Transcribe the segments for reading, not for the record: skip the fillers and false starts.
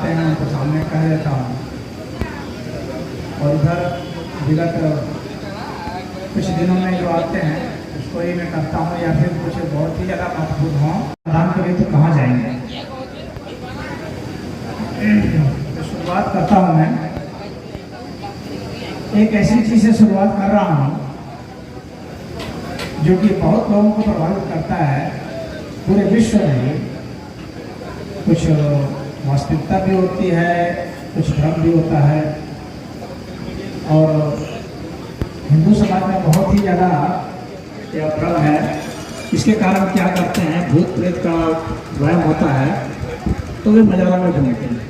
आते हैं उनको सामने कह देता हूँ। और इधर विगत कुछ दिनों में जो आते हैं उसको ही मैं करता हूँ, या फिर कुछ बहुत ही ज़्यादा महत्वपूर्ण हो प्रदान करें तो कहाँ जाएंगे। तो शुरुआत करता हूँ मैं एक ऐसी चीज़ से शुरुआत कर रहा हूँ जो कि बहुत लोगों को प्रभावित करता है पूरे विश्व में। कुछ वास्तविकता भी होती है, कुछ भ्रम भी होता है, और हिंदू समाज में बहुत ही ज़्यादा यह भ्रम है। इसके कारण क्या करते हैं, भूत प्रेत का वहम होता है तो वे मजारों में घूमते हैं।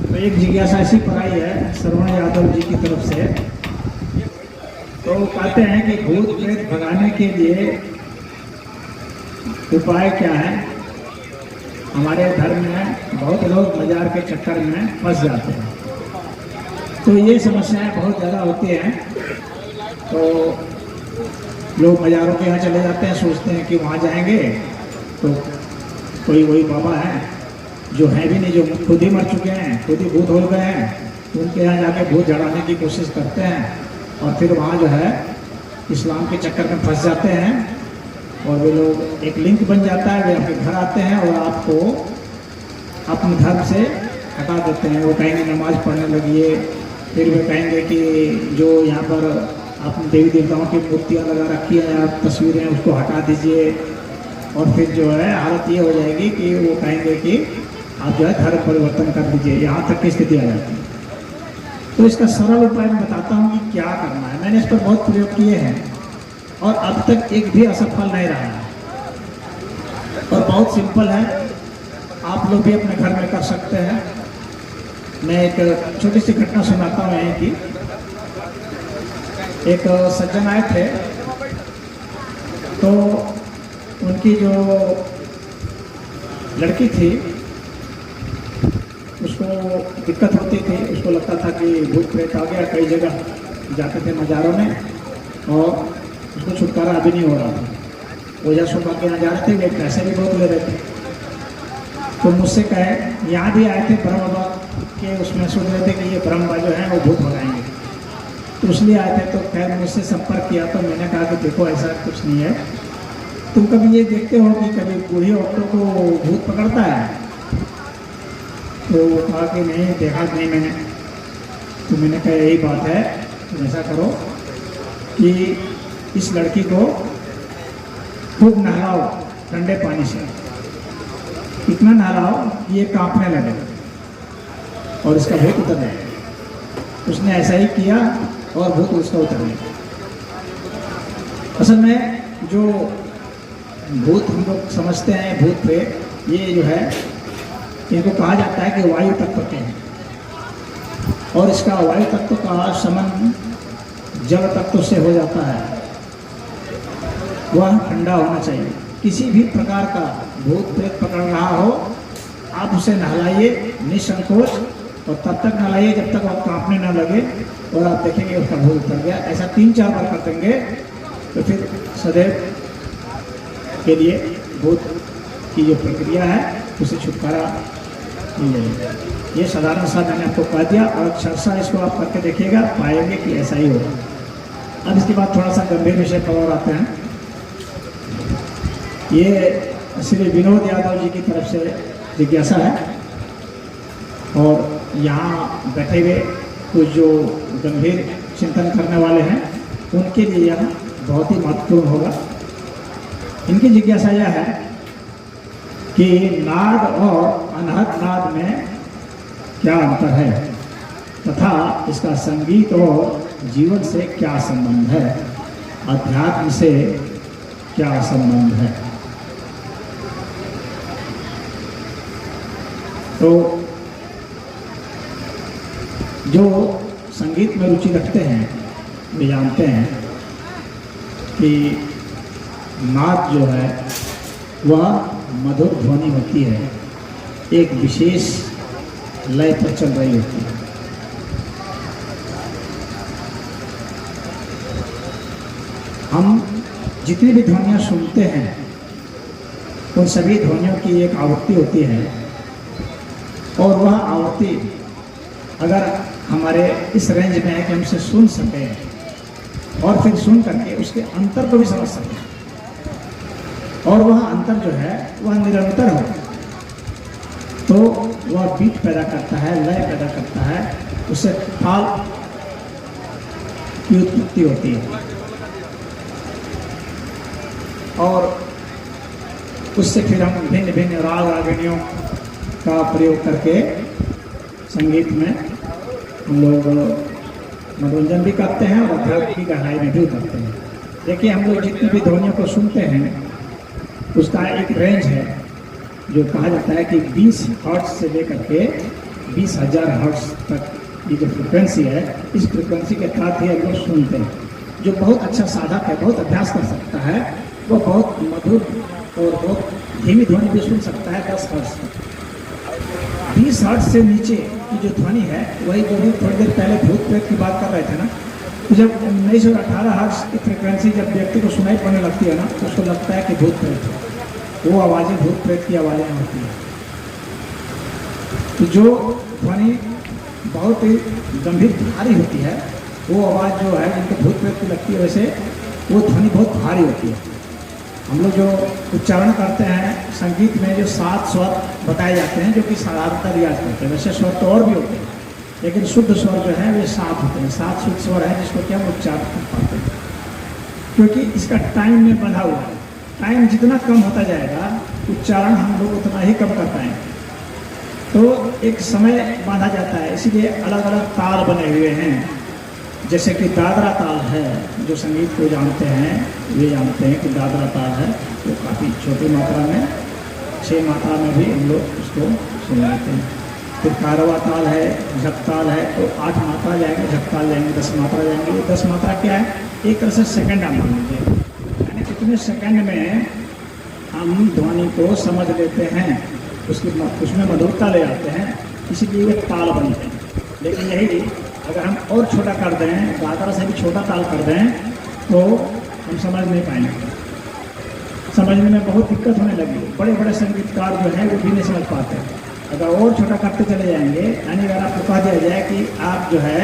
तो एक जिज्ञासा ऐसी पढ़ाई है श्रवण यादव जी की तरफ से, तो कहते हैं कि भूत प्रेत भगाने के लिए उपाय क्या है। हमारे धर्म में बहुत लोग मजार के चक्कर में फंस जाते हैं, तो ये समस्याएं बहुत ज़्यादा होती हैं। तो लोग मज़ारों के यहाँ चले जाते हैं, सोचते हैं कि वहाँ जाएंगे तो कोई वही बाबा है जो है भी नहीं, जो खुद ही मर चुके हैं, खुद ही भूत हो गए हैं, उनके यहाँ जाके भूत जड़ाने की कोशिश करते हैं और फिर वहाँ जो है इस्लाम के चक्कर में फंस जाते हैं। और वे लोग एक लिंक बन जाता है, वे आपके घर आते हैं और आपको अपने धर्म से हटा देते हैं। वो कहेंगे नमाज पढ़ने लगिए, फिर वे कहेंगे कि जो यहाँ पर आपने देवी देवताओं की मूर्तियाँ लगा रखी है या तस्वीरें, उसको हटा दीजिए। और फिर जो है हालत ये हो जाएगी कि वो कहेंगे कि आप जो है धर्म परिवर्तन कर दीजिए, यहाँ तक की स्थिति आ जाती है। तो इसका सरल उपाय मैं बताता हूँ कि क्या करना है। मैंने इस पर बहुत प्रयोग किए हैं और अब तक एक भी असफल नहीं रहा है, और बहुत सिंपल है, आप लोग भी अपने घर में कर सकते हैं। मैं एक छोटी सी घटना सुनाता हूँ यहीं की। एक सज्जन आए थे, तो उनकी जो लड़की थी उसको दिक्कत होती थी, उसको लगता था कि भूत प्रेत आ गया। कई जगह जाते थे मज़ारों में और उसको छुटकारा अभी नहीं हो रहा था। ओझा शोभा के यहाँ जा रहे थे, वे पैसे भी बहुत ले रहे थे। तो मुझसे कहे, यहाँ भी आए थे ब्रह्म बाबा के, उसमें सोच रहे थे कि ये ब्रह्म बाबा जो है वो भूत भगाएंगे, तो इसलिए आए थे। तो खैर मुझसे संपर्क किया तो मैंने कहा कि देखो ऐसा कुछ नहीं है, तुम कभी ये देखते हो कि कभी बूढ़ी औरतों को भूत पकड़ता है? तो कहा कि नहीं, देखा नहीं मैंने। तो मैंने कहा यही बात है, तुम ऐसा करो कि इस लड़की को खूब नहलाओ ठंडे पानी से, इतना नहलाओ कि ये कांपने लगे और इसका भूत उतर जाए। उसने ऐसा ही किया और भूत उसका उतर गया। असल में जो भूत हम लोग समझते हैं, भूत प्रेत, ये जो है इनको कहा जाता है कि वायु तत्व के हैं, और इसका वायु तत्व का संबंध जल तत्व से हो जाता है। वह ठंडा होना चाहिए। किसी भी प्रकार का भूत प्रेत पकड़ रहा हो, आप उसे नहलाइए निसंकोच, और तब तक नहलाइए जब तक आप कांपने न लगे, और आप देखेंगे उसका भूत उतर गया। ऐसा 3-4 बार कर देंगे तो फिर सदैव के लिए भूत की जो प्रक्रिया है उसे छुटकारा मिल जाएगा। ये साधारण सा मैंने आपको कह दिया, और अक्षरशा इसको आप करके देखिएगा, पाएंगे कि ऐसा ही होगा। अब इसके बाद थोड़ा सा गंभीर विषय पर और आते हैं। ये श्री विनोद यादव जी की तरफ से जिज्ञासा है, और यहाँ बैठे हुए कुछ जो गंभीर चिंतन करने वाले हैं उनके लिए यह बहुत ही महत्वपूर्ण होगा। इनकी जिज्ञासा यह है कि नाद और अनहद नाद में क्या अंतर है, तथा इसका संगीत और जीवन से क्या संबंध है, अध्यात्म से क्या संबंध है। तो जो संगीत में रुचि रखते हैं वे जानते हैं कि नाद जो है वह मधुर ध्वनि होती है, एक विशेष लय पर चल रही होती है। हम जितनी भी ध्वनियाँ सुनते हैं उन सभी ध्वनियों की एक आवृत्ति होती है, और वह आवृत्ति अगर हमारे इस रेंज में है कि हमसे सुन सकें और फिर सुन करके उसके अंतर को भी समझ सकें, और वह अंतर जो है वह निरंतर हो, तो वह बीट पैदा करता है, लय पैदा करता है, उससे ताल की उत्पत्ति होती है और उससे फिर हम भिन्न भिन्न राग रागिनियों का प्रयोग करके संगीत में हम लोग मनोरंजन भी करते हैं और अध्यात्म की गहराई में भी उतरते हैं। देखिए, हम लोग जितनी भी ध्वनियों को सुनते हैं उसका एक रेंज है जो कहा जाता है कि 20 हर्ट्ज से लेकर के 20,000 हर्ट्ज तक ये जो फ्रिक्वेंसी है, इस फ्रिक्वेंसी के साथ ही हम लोग सुनते हैं। जो बहुत अच्छा साधक है, बहुत अभ्यास कर सकता है, वो बहुत मधुर और बहुत धीमी ध्वनि भी सुन सकता है 10 हर्ट्ज तक। 20 हर्ट्ज से नीचे की जो ध्वनि है, वही जो भी थोड़ी देर पहले भूत प्रेत की बात कर रहे थे ना, तो जब 1918 हर्ट्ज की फ्रिक्वेंसी जब व्यक्ति को सुनाई पड़ने लगती है ना, तो उसको लगता है कि भूत प्रेत है। वो आवाज़ें भूत प्रेत की आवाज़ें होती हैं। तो जो ध्वनि बहुत ही गंभीर भारी होती है, वो आवाज़ जो है जिनको भूत प्रेत की लगती है, वैसे वो ध्वनि बहुत भारी होती है। हम लोग जो उच्चारण करते हैं संगीत में, जो 7 स्वर बताए जाते हैं जो कि साधारणतः रियाज करते हैं, वैसे स्वर तो और भी होते हैं, लेकिन शुद्ध स्वर जो है वे 7 होते हैं। 7 शुद्ध स्वर है जिसको कि हम उच्चारण कर पाते हैं, क्योंकि इसका टाइम में बंधा हुआ है। टाइम जितना कम होता जाएगा, उच्चारण हम लोग उतना ही कम कर पाएंगे। तो एक समय बांधा जाता है, इसीलिए अलग अलग ताल बने हुए हैं। जैसे कि दादरा ताल है, जो संगीत को जानते हैं वे जानते हैं कि दादरा ताल है, वो काफ़ी छोटी मात्रा में 6 मात्रा में भी हम लोग उसको सुन लेते हैं। फिर कारवा ताल है, झप ताल है, तो 8 मात्रा जाएंगे, झप ताल जाएंगे 10 मात्रा जाएंगे। 10 मात्रा क्या है? एक तरह से सेकंड आप मान लीजिए, यानी कितने सेकंड में हम ध्वनि को समझ लेते हैं, उसमें मधुरता ले आते हैं, इसीलिए वे ताल बनते हैं। लेकिन यही अगर हम और छोटा कर दें, दादरा से भी छोटा ताल कर दें, तो हम समझ नहीं पाएंगे। समझने में बहुत दिक्कत होने लगी। बड़े बड़े संगीतकार जो हैं वो भी नहीं समझ पाते। अगर और छोटा करते चले जाएंगे, यानी अगर आपको कह दिया जाए कि आप जो है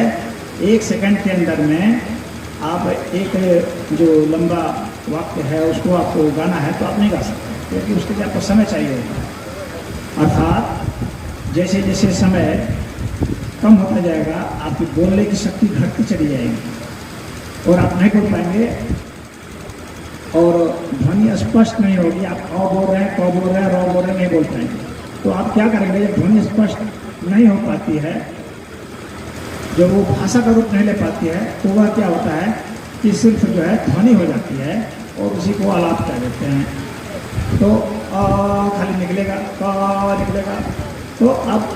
1 सेकंड के अंदर में आप एक जो लंबा वाक्य है उसको आपको गाना है, तो आप नहीं गा सकते, क्योंकि उसके लिए आपको समय चाहिए होता है। अर्थात जैसे जैसे समय कम होता जाएगा, आपकी बोलने की शक्ति घटती चली जाएगी और आप नहीं बोल पाएंगे और ध्वनि स्पष्ट नहीं होगी। आप क बोल रहे हैं, क बोल रहे हैं, र बोल रहे हैं, नहीं बोल पाएंगे। तो आप क्या करेंगे? जब ध्वनि स्पष्ट नहीं हो पाती है, जब वो भाषा का रूप नहीं ले पाती है, तो वह क्या होता है कि सिर्फ जो है ध्वनि हो जाती है और उसी को आलाप कह देते हैं। तो खाली निकलेगा, क निकलेगा। तो अब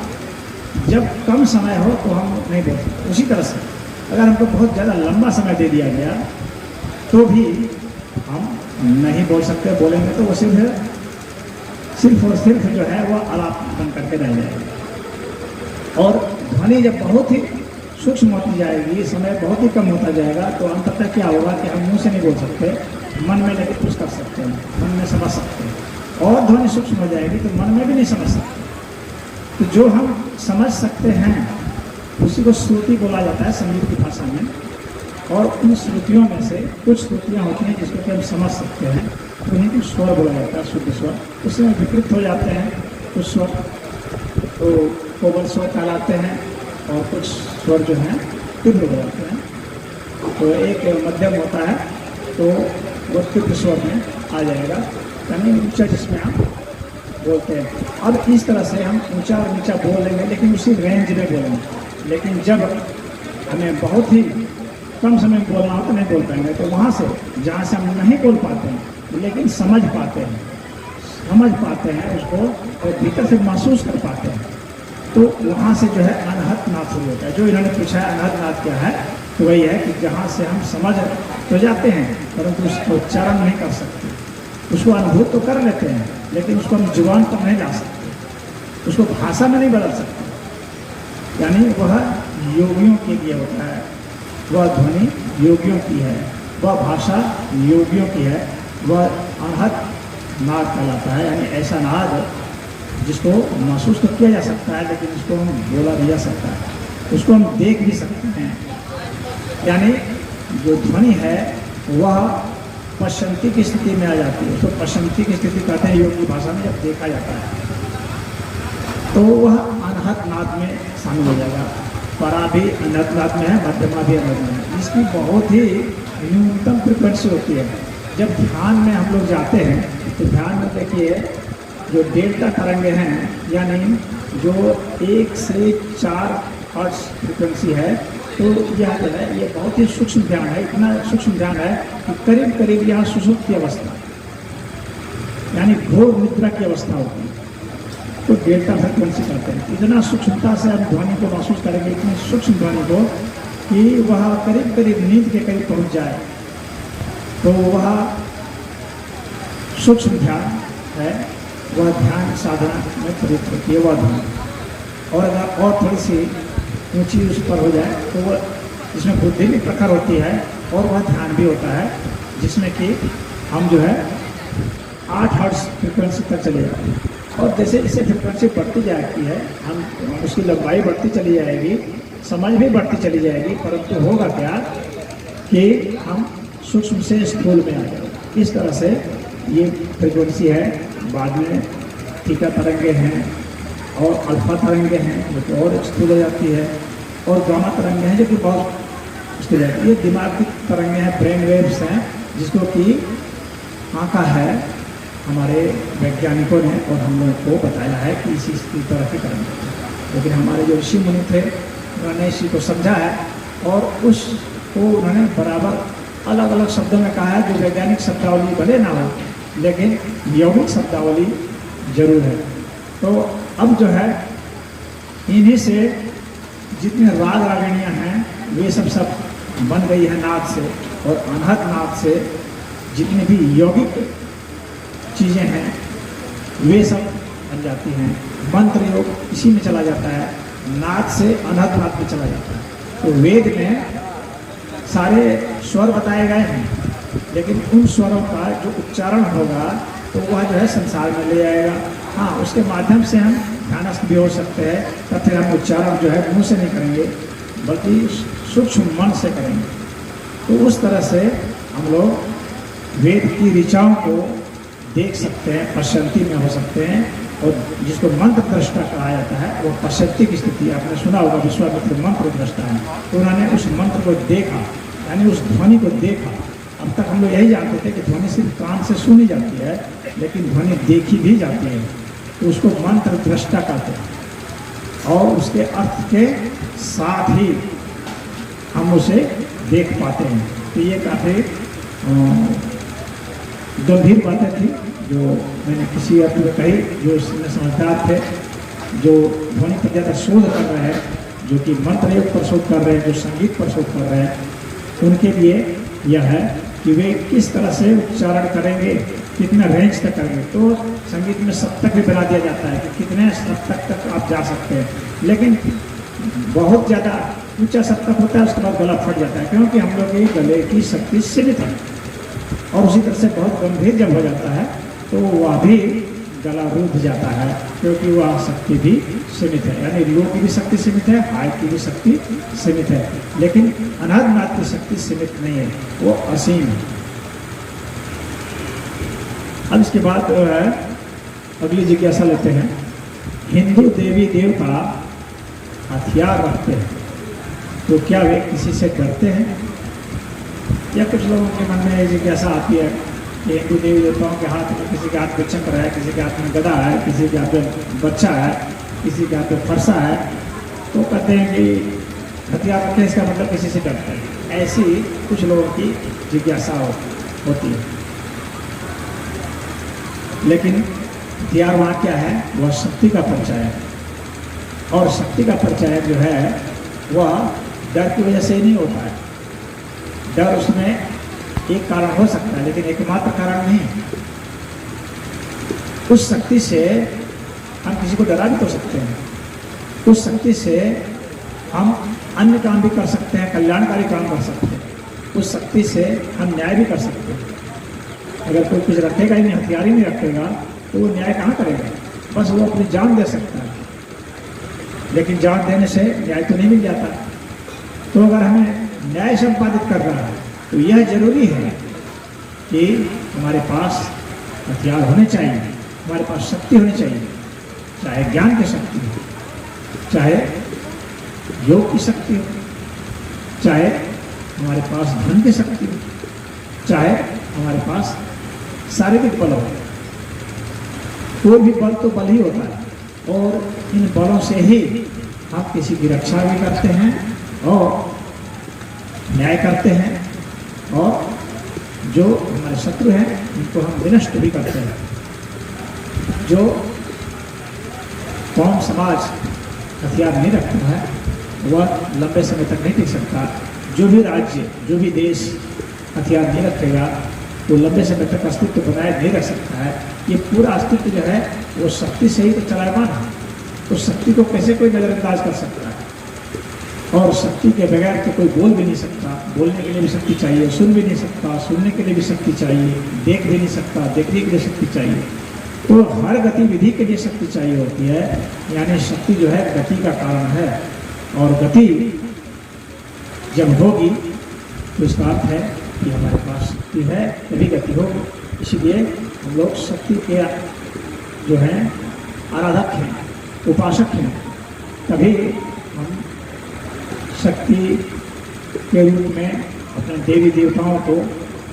जब कम समय हो तो हम नहीं बोल सकते। उसी तरह से अगर हमको बहुत ज़्यादा लंबा समय दे दिया गया तो भी हम नहीं बोल सकते। बोलेंगे तो वो सिर्फ और सिर्फ जो है वो आलाप बन करके रह जाएगा। और ध्वनि जब बहुत ही सूक्ष्म होती जाएगी, समय बहुत ही कम होता जाएगा, तो अंततः क्या होगा कि हम मुँह से नहीं बोल सकते, मन में लेकर कुछ कर सकते हैं, मन में समझ सकते हैं। और ध्वनि सूक्ष्म हो जाएगी तो मन में भी नहीं समझ सकते। तो जो हम समझ सकते हैं उसी को श्रुति बोला जाता है संगीत की भाषा में। और उन श्रुतियों में से कुछ श्रुतियाँ होती हैं जिसको कि हम समझ सकते हैं, उन्हीं को स्वर बोला जाता है, शुद्ध स्वर। उसमें विकृत हो जाते हैं कुछ स्वर, तो कोमल स्वर कहलाते हैं, और कुछ स्वर जो हैं तीव्र हो जाते हैं। तो एक मध्यम होता है तो वो तीव्र स्वर में आ जाएगा, यानी ऊंचा जिसमें आप बोलते हैं। अब इस तरह से हम ऊंचा और नीचा बोल लेंगे, लेकिन उसी रेंज में बोलेंगे। लेकिन जब हमें बहुत ही कम समय में बोलना हो तो नहीं बोल पाएंगे। तो वहाँ से जहाँ से हम नहीं बोल पाते हैं लेकिन समझ पाते हैं उसको और भीतर से महसूस कर पाते हैं, तो वहाँ से जो है अनहत नाद शुरू होता है। जो इन्होंने पूछा है अनहत नाद क्या है, तो वही है कि जहाँ से हम समझ तो जाते हैं परंतु उसको उच्चारण नहीं कर सकते। उसको अनुभूत तो कर लेते हैं लेकिन उसको हम जुबान पर नहीं ला सकते, उसको भाषा में नहीं बदल सकते। यानी वह योगियों के लिए होता है, वह ध्वनि योगियों की है, वह भाषा योगियों की है, वह अनहत नाद कहलाता है। यानी ऐसा नाद जिसको महसूस तो किया जा सकता है, लेकिन उसको हम बोला भी जा सकता है, उसको हम देख भी सकते हैं। यानी जो ध्वनि है वह पश्चंती की स्थिति में आ जाती है। तो पश्चंती की स्थिति कहते हैं योग की भाषा में, जब देखा जाता है तो वह अनहत नाद में शामिल हो जाएगा। परा भी अनहत नाद में है, मध्यमा भी अनहत में है। इसकी बहुत ही न्यूनतम फ्रिक्वेंसी होती है। जब ध्यान में हम लोग जाते हैं तो ध्यान में देखिए जो डेल्टा तरंगे हैं, यानी जो 1 से 4 हर्ट्ज फ्रिक्वेंसी है, तो यह जो है ये बहुत ही सूक्ष्म ध्यान है। इतना सूक्ष्म ध्यान है कि करीब करीब यहाँ सुषुप्ति अवस्था यानी घोर निद्रा की अवस्था होती है, तो डेल्टा फ्रिक्वेंसी कहते हैं। इतना सूक्ष्मता से हम ध्वनि को महसूस करेंगे, इतनी सूक्ष्म ध्वनि को कि वह करीब करीब नींद के करीब पहुंच जाए, तो वह सूक्ष्म ध्यान है, वह ध्यान साधना में प्रयुक्त होती है वह ध्यान। और अगर और थोड़ी सी ऊंची उस पर हो जाए तो वह जिसमें बुद्धि भी प्रखर होती है और वह ध्यान भी होता है, जिसमें कि हम जो है 8 हर्ट्ज फ्रिक्वेंसी तक चले जाते हैं। और जैसे जैसे फ्रिक्वेंसी बढ़ती जाती है, हम उसकी लंबाई बढ़ती चली जाएगी, समझ भी बढ़ती चली जाएगी, परंतु होगा क्या कि हम सूक्ष्म से स्थूल में आ जाएंगे। इस तरह से ये फ्रिक्वेंसी है। बाद में थीटा तरंगे हैं और अल्फा तरंगे हैं जो कि और स्थूल हो जाती है, और गामा तरंगे हैं जो कि बहुत स्थूल जाती है। ये दिमाग की तरंगे हैं, ब्रेन वेव्स हैं, जिसको कि आंका है हमारे वैज्ञानिकों ने और हम लोगों को बताया है कि इसी तरह की तरंगे। लेकिन हमारे जो ऋषि मुनि थे उन्होंने इसी को समझा है और उसको उन्होंने बराबर अलग अलग शब्दों में कहा है, जो वैज्ञानिक शब्दावली भले ना हो लेकिन यौगिक शब्दावली जरूर है। तो अब जो है इन्हीं से जितने राग रागिणियाँ हैं वे सब बन गई है नाद से, और अनहद नाद से जितनी भी यौगिक चीज़ें हैं वे सब बन जाती हैं। मंत्र योग इसी में चला जाता है, नाद से अनहद नाद में चला जाता है। तो वेद में सारे स्वर बताए गए हैं, लेकिन उन स्वरों का जो उच्चारण होगा तो वह जो है संसार में ले आएगा। हाँ, उसके माध्यम से हम ध्यानस्थ भी हो सकते हैं, तब फिर हम उच्चारण जो है मुंह से नहीं करेंगे बल्कि सूक्ष्म मन से करेंगे। तो उस तरह से हम लोग वेद की ऋचाओं को देख सकते हैं, पश्चंती में हो सकते हैं। और जिसको मंत्र दृष्टा कहा जाता है वो पश्चंती की स्थिति, आपने सुना होगा विश्वामित्र मंत्र दृष्टा है, तो उन्होंने उस मंत्र को देखा, यानी उस ध्वनि को देखा। अब तक हम लोग यही जानते थे कि ध्वनि सिर्फ कान से सुनी जाती है, लेकिन ध्वनि देखी भी जाती है, तो उसको मंत्र दृष्टा कहते हैं। और उसके अर्थ के साथ ही हम उसे देख पाते हैं। तो ये काफ़ी गंभीर बातें थी जो मैंने किसी अर्थ में कही, जो इसमें समझदार थे, जो ध्वनि पर ज़्यादा शोध कर रहे हैं, जो कि मंत्र योग पर शोध कर रहे हैं, जो संगीत पर शोध कर रहे हैं, उनके लिए यह है कि वे किस तरह से उच्चारण करेंगे, कितना रेंज तक करेंगे। तो संगीत में सप्तक भी बना दिया जाता है कि कितने सप्तक तक आप जा सकते हैं, लेकिन बहुत ज़्यादा ऊंचा सप्तक होता है उसके बाद गला फट जाता है, क्योंकि हम लोग की गले की शक्ति सीमित है। और उसी तरह से बहुत गंभीर जब हो जाता है तो वह भी गला रूठ जाता है, क्योंकि वह शक्ति भी सीमित है। यानी लो की भी शक्ति सीमित है, हाई की भी शक्ति सीमित है, लेकिन अनहद नाद की शक्ति सीमित नहीं है, वो असीम है। अब इसके बाद जो है अगली जिज्ञासा लेते हैं। हिंदू देवी देवता हथियार रखते हैं, तो क्या वे किसी से डरते हैं? या कुछ लोगों के मन में जिज्ञासा आती है कि हिंदू देवी देवताओं के हाथ में, किसी के हाथ में चक्र है, किसी के हाथ में गदा है, किसी के हाथ में बच्चा है, किसी के हाथ में फरसा है, तो कहते हैं कि हथियार रखते हैं, इसका मतलब किसी से डरते हैं। ऐसी कुछ लोगों की जिज्ञासा होती है। लेकिन हथियार वहाँ क्या है? वह शक्ति का परिचय है, और शक्ति का परिचय जो है वह डर की वजह से ही नहीं होता है। डर उसमें एक कारण हो सकता है, लेकिन एकमात्र कारण नहीं। उस शक्ति से हम किसी को डरा भी तो सकते हैं, उस शक्ति से हम अन्य काम भी कर सकते हैं, कल्याणकारी काम कर सकते हैं, उस शक्ति से हम न्याय भी कर सकते हैं। अगर कोई कुछ रखेगा ही नहीं, हथियार ही नहीं रखेगा, तो वो न्याय कहाँ करेगा? बस वो अपनी जान दे सकता है, लेकिन जान देने से न्याय तो नहीं मिल जाता। तो अगर हमें न्याय संपादित कर रहा है तो यह जरूरी है कि हमारे पास हथियार होने चाहिए, हमारे पास शक्ति होनी चाहिए, चाहे ज्ञान की शक्ति हो, चाहे योग की शक्ति हो, चाहे हमारे पास धन की शक्ति हो, चाहे हमारे पास शारीरिक बल हो। कोई भी बल तो बल ही होता है, और इन बलों से ही हम किसी की रक्षा भी करते हैं और न्याय करते हैं, और जो हमारे शत्रु हैं उनको हम विनष्ट भी करते हैं। जो कौम समाज हथियार नहीं रखता है वह लंबे समय तक नहीं टिक सकता। जो भी राज्य, जो भी देश हथियार नहीं रखेगा वो लंबे समय तक अस्तित्व बनाए नहीं रख सकता है। ये पूरा अस्तित्व जो है वो शक्ति से ही तो चलायमान है, उस शक्ति को कैसे कोई नजरअंदाज कर सकता है। और शक्ति के बगैर तो कोई बोल भी नहीं सकता, बोलने के लिए भी शक्ति चाहिए, सुन भी नहीं सकता, सुनने के लिए भी शक्ति चाहिए, देख भी नहीं सकता, देखने के लिए शक्ति चाहिए। तो हर गतिविधि के लिए शक्ति चाहिए होती है, यानी शक्ति जो है गति का कारण है, और गति जब होगी तो इसका अर्थ है कि हमारे पास शक्ति है तभी गति होगी। इसलिए हम लोग शक्ति के जो हैं आराधक हैं, उपासक हैं, तभी हम शक्ति के रूप में अपने देवी देवताओं को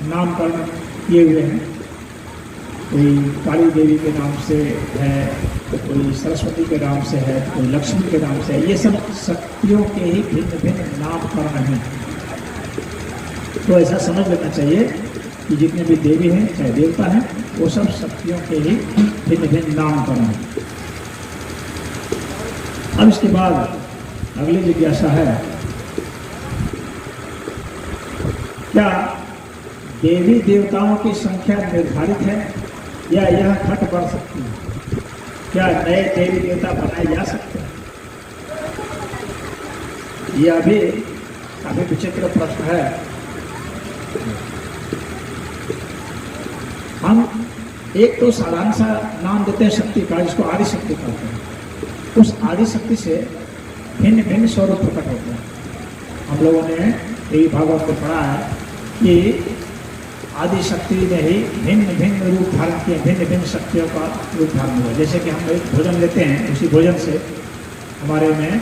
नामकरण किए हुए हैं। कोई काली देवी के नाम से है, कोई सरस्वती के नाम से है, कोई लक्ष्मी के नाम से है। ये सब शक्तियों के ही भिन्न भिन्न नामकरण हैं। तो ऐसा समझ लेना चाहिए कि जितने भी देवी हैं चाहे देवता हैं वो सब शक्तियों के ही भिन्न भिन्न नामकरण हैं। अब इसके बाद अगली जिज्ञासा है, क्या देवी देवताओं की संख्या निर्धारित है या यह घट बढ़ सकती है? क्या नए देवी देवता बनाए जा सकते हैं? यह भी काफी विचित्र प्रश्न है। हम एक तो साधारण सा नाम देते हैं शक्ति का, जिसको आदि शक्ति कहते हैं। उस आदि शक्ति से भिन्न भिन्न स्वरूप प्रकट होते हैं। हम लोगों ने देवी भागवत में पढ़ा है कि आदि शक्ति ने ही भिन्न भिन्न रूप धारण किए, भिन्न भिन्न शक्तियों का रूप धारण हुआ। जैसे कि हम एक भोजन लेते हैं, उसी भोजन से हमारे में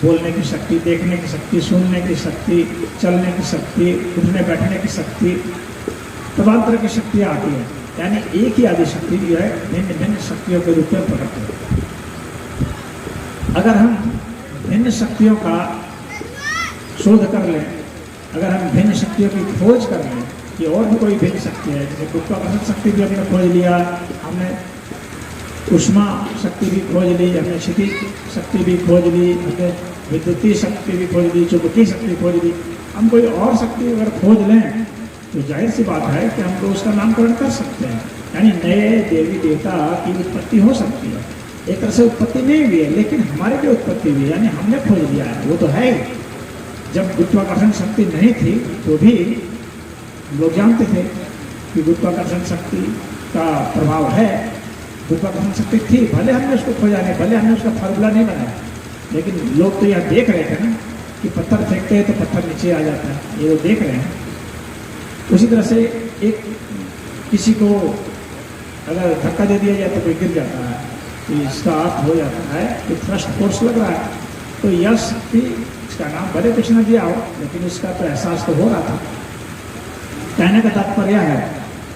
बोलने की शक्ति, देखने की शक्ति, सुनने की शक्ति, चलने की शक्ति, उठने बैठने की शक्ति, तमाम तरह की शक्तियाँ आती हैं। यानी एक ही आदि शक्ति जो है भिन्न भिन्न शक्तियों के रूप में प्रकट है। अगर हम भिन्न शक्तियों का शोध कर लें, अगर हम भिन्न शक्तियों की खोज कर लें कि और भी कोई भिन्न शक्ति है, जैसे गुरुत्वाकर्षण शक्ति भी हमने खोज लिया, हमने उष्मा शक्ति भी खोज ली, हमने क्षितिज शक्ति भी खोज ली, हमने विद्युतीय शक्ति भी खोज ली, चुंबकीय शक्ति खोज ली। हम कोई और शक्ति अगर खोज लें तो जाहिर सी बात है कि हम तो उसका नामकरण कर सकते हैं। यानी नए देवी देवता की उत्पत्ति हो सकती है। एक तरह से उत्पत्ति नहीं हुई है, लेकिन हमारे लिए उत्पत्ति हुई है, यानी हमने खोज लिया है। वो तो है ही, जब गुरुत्वाकर्षण शक्ति नहीं थी तो भी लोग जानते थे कि गुरुत्वाकर्षण शक्ति का प्रभाव है। गुरुत्वाकर्षण शक्ति थी, भले हमने उसको खोजा नहीं, भले हमने उसका फार्मूला नहीं बनाया, लेकिन लोग तो यह देख रहे थे ना कि पत्थर फेंकते हैं तो पत्थर नीचे आ जाता है, ये लोग देख रहे हैं। उसी तरह से एक किसी को अगर धक्का दे दिया जाए तो कोई गिर जाता है, तो इसका अर्थ हो जाता है कि थ्रस्ट फोर्स लग रहा है। तो यह शक्ति, इसका नाम भले कुछ न दिया हो, लेकिन इसका तो एहसास तो हो रहा था। कहने का तात्पर्य है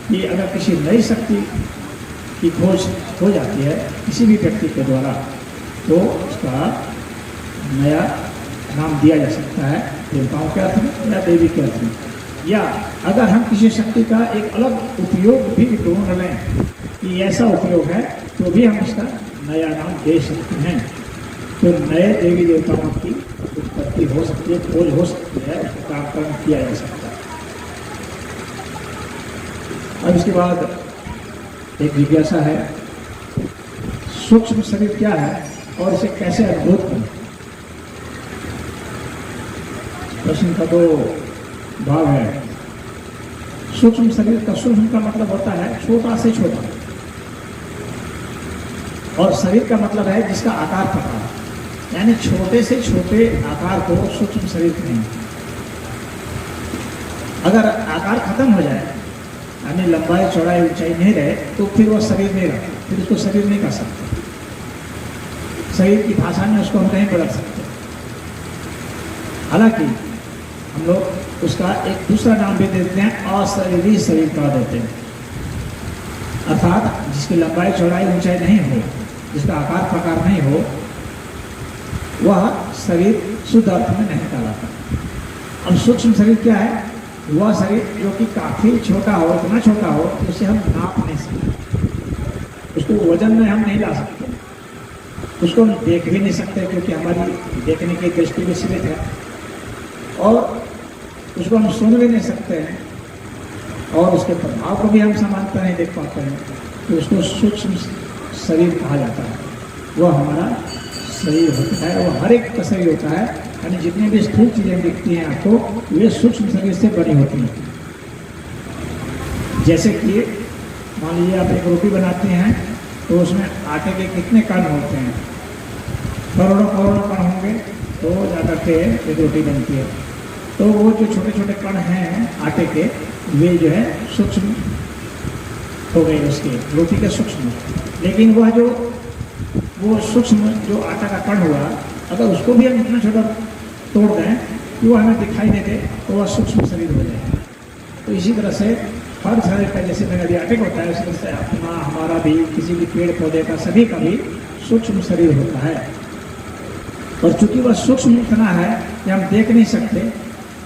कि अगर किसी नई शक्ति की खोज हो जाती है किसी भी व्यक्ति के द्वारा, तो उसका नया नाम दिया जा सकता है, देवताओं के अर्थ में या देवी के अर्थ में। या अगर हम किसी शक्ति का एक अलग उपयोग भी ढूंढ लें कि ऐसा उपयोग है, तो भी हम इसका नया नाम दे सकते हैं। तो नए देवी देवताओं की उत्पत्ति हो सकती है, खोज हो सकती है, उसका नामकरण किया जा सकता है। अब इसके बाद एक जिज्ञासा है, सूक्ष्म शरीर क्या है और इसे कैसे अनुभूत करें? प्रश्न का तो भाव है। सूक्ष्म शरीर का, सूक्ष्म का मतलब होता है छोटा से छोटा। और शरीर का मतलब है जिसका आकार प्रकार, यानी छोटे से छोटे आकार को सूक्ष्म शरीर कहेंगे। अगर आकार खत्म हो जाए, यानी लंबाई चौड़ाई ऊंचाई नहीं रहे, तो फिर वह शरीर नहीं रहता, फिर उसको शरीर नहीं कह सकते। शरीर की भाषा में उसको हम नहीं बदल सकते। हालांकि हम लोग उसका एक दूसरा नाम भी देते हैं, अशरीरी शरीर कह देते हैं। अर्थात जिसकी लंबाई चौड़ाई ऊंचाई नहीं हो, जिसका आकार प्रकार नहीं हो, वह शरीर शुद्ध अर्थ में नहीं कहलाता। अब सूक्ष्म शरीर क्या है? वह शरीर जो कि काफी छोटा हो, इतना छोटा हो कि उसे हम नाप नहीं सकते, उसको वजन में हम नहीं ला सकते, उसको हम देख भी नहीं सकते क्योंकि हमारी देखने की दृष्टि भी सीमित है, और उसको हम सुन भी नहीं सकते हैं, और उसके प्रभाव को भी हम समानता नहीं देख पाते हैं, तो उसको सूक्ष्म शरीर कहा जाता है। वह हमारा शरीर होता है, वह हर एक का शरीर होता है, यानी जितनी भी स्थूल चीजें दिखती हैं आपको, वे सूक्ष्म शरीर से बनी होती हैं। जैसे कि मान लीजिए आप एक रोटी बनाते हैं, तो उसमें आटे के कितने कण होते हैं? करोड़ों करोड़ों कण होंगे, तो जाकर के एक रोटी बनती है। तो वो जो छोटे छोटे कण हैं आटे के, वे जो है सूक्ष्म हो गए उसके रोटी के सूक्ष्म। लेकिन वह जो वो सूक्ष्म जो आटा का कण हुआ, अगर उसको भी हम इतना छोटा तोड़ दें कि वो हमें दिखाई नहीं दे, तो वह सूक्ष्म शरीर हो जाएगा। तो इसी तरह से हर शरीर का, जैसे मेरा भी आटे का होता है, उसी तरह से अपना, हमारा भी, किसी भी पेड़ पौधे का, सभी का भी सूक्ष्म शरीर होता है। और चूंकि वह सूक्ष्म इतना है कि हम देख नहीं सकते,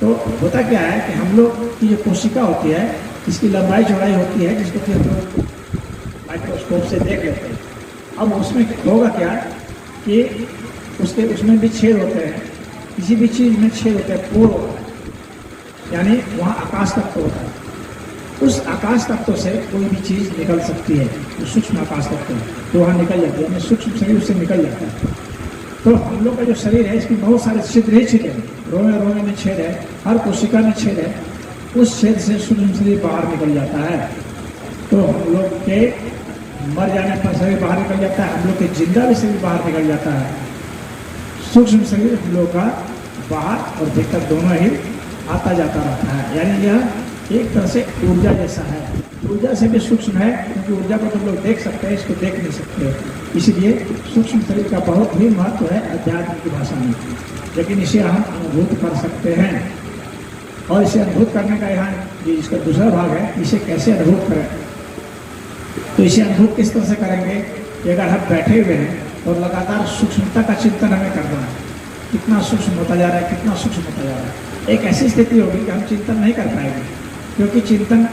तो होता क्या है कि हम लोग की जो कोशिका होती है, इसकी लंबाई चौड़ाई होती है, जिसको कि हम लोग माइक्रोस्कोप से देख लेते हैं। अब उसमें होगा क्या कि उसमें भी छेद होते हैं, किसी भी चीज़ में छेद होते हैं, पोर होता है, यानी वहाँ आकाश तत्व होता है। उस आकाश तत्व से कोई भी चीज़ निकल सकती है, तो सूक्ष्म आकाश तत्व तो वहाँ निकल जाती है, यानी सूक्ष्म शरीर उससे निकल जाता है। तो हम लोग का जो शरीर है, इसमें बहुत सारे छिद्र ही छिद्र हैं, रोमे रोमे में छेद है, हर कोशिका में छेद है, उस छेद से सूक्ष्म शरीर बाहर निकल जाता है। तो हम लोग के मर जाने पर शरीर बाहर निकल जाता है, हम लोग के जिंदा भी शरीर बाहर निकल जाता है। सूक्ष्म शरीर हम लोग का बाहर और भीतर दोनों ही आता जाता रहता है, यानी यह एक तरह से ऊर्जा जैसा है। ऊर्जा से भी सूक्ष्म है, क्योंकि ऊर्जा को तो लोग देख सकते हैं, इसको देख नहीं सकते, इसलिए सूक्ष्म शरीर का बहुत ही महत्व है अध्यात्म की भाषा में। लेकिन इसे हम अनुभूत कर सकते हैं, और इसे अनुभूत करने का यहाँ इसका दूसरा भाग है, इसे कैसे अनुभूत करें। तो इसे अनुभूत किस तरह से करेंगे कि अगर हम बैठे हुए हैं और लगातार सूक्ष्मता का चिंतन हमें करना है, कितना सूक्ष्म होता जा रहा है, कितना सूक्ष्म होता जा रहा है, एक ऐसी स्थिति होगी कि हम चिंतन नहीं कर पाएंगे, क्योंकि चिंतन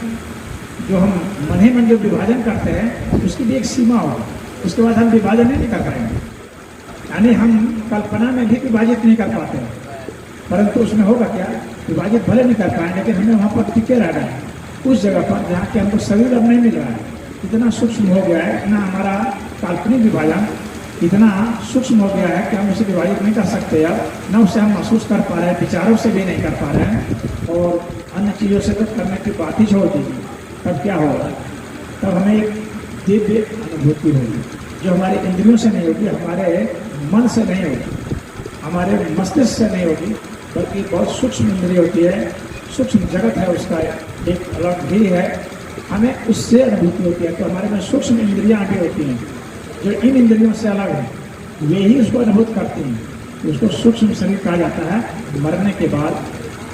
जो हम मन ही मन जो विभाजन करते हैं, उसकी भी एक सीमा होगी, उसके बाद हम विभाजन नहीं कर पाएंगे। यानी हम कल्पना में भी विभाजित नहीं कर पाते हैं, परंतु उसमें होगा क्या, विभाजित भले नहीं कर पाएंगे, लेकिन हमें वहाँ पर टिके रहना है, उस जगह पर जहाँ कि हमको शरीर अब नहीं मिल रहा है, इतना सूक्ष्म हो गया है, इतना हमारा काल्पनिक विभाजन इतना सूक्ष्म हो गया है कि हम उसे विभाजित नहीं कर सकते, अब न उसे हम महसूस कर पा रहे हैं, विचारों से भी नहीं कर पा रहे हैं, और अन्य चीज़ों से तो करने की बात ही छोड़ दीजिए। तब क्या होगा, तब हमें एक दिव्य अनुभूति होगी, जो हमारे इंद्रियों से नहीं होगी, हमारे मन से नहीं होगी, हमारे मस्तिष्क से नहीं होगी, बल्कि बहुत सूक्ष्म इंद्रिय होती है, सूक्ष्म जगत है, उसका एक अलग भी है, हमें उससे अनुभूति होती है। तो हमारे में सूक्ष्म इंद्रियाँ भी होती हैं, जो इन इंद्रियों से अलग है, वे ही उसको अनुभूत करती हैं। उसको सूक्ष्म शरीर कहा जाता है। मरने के बाद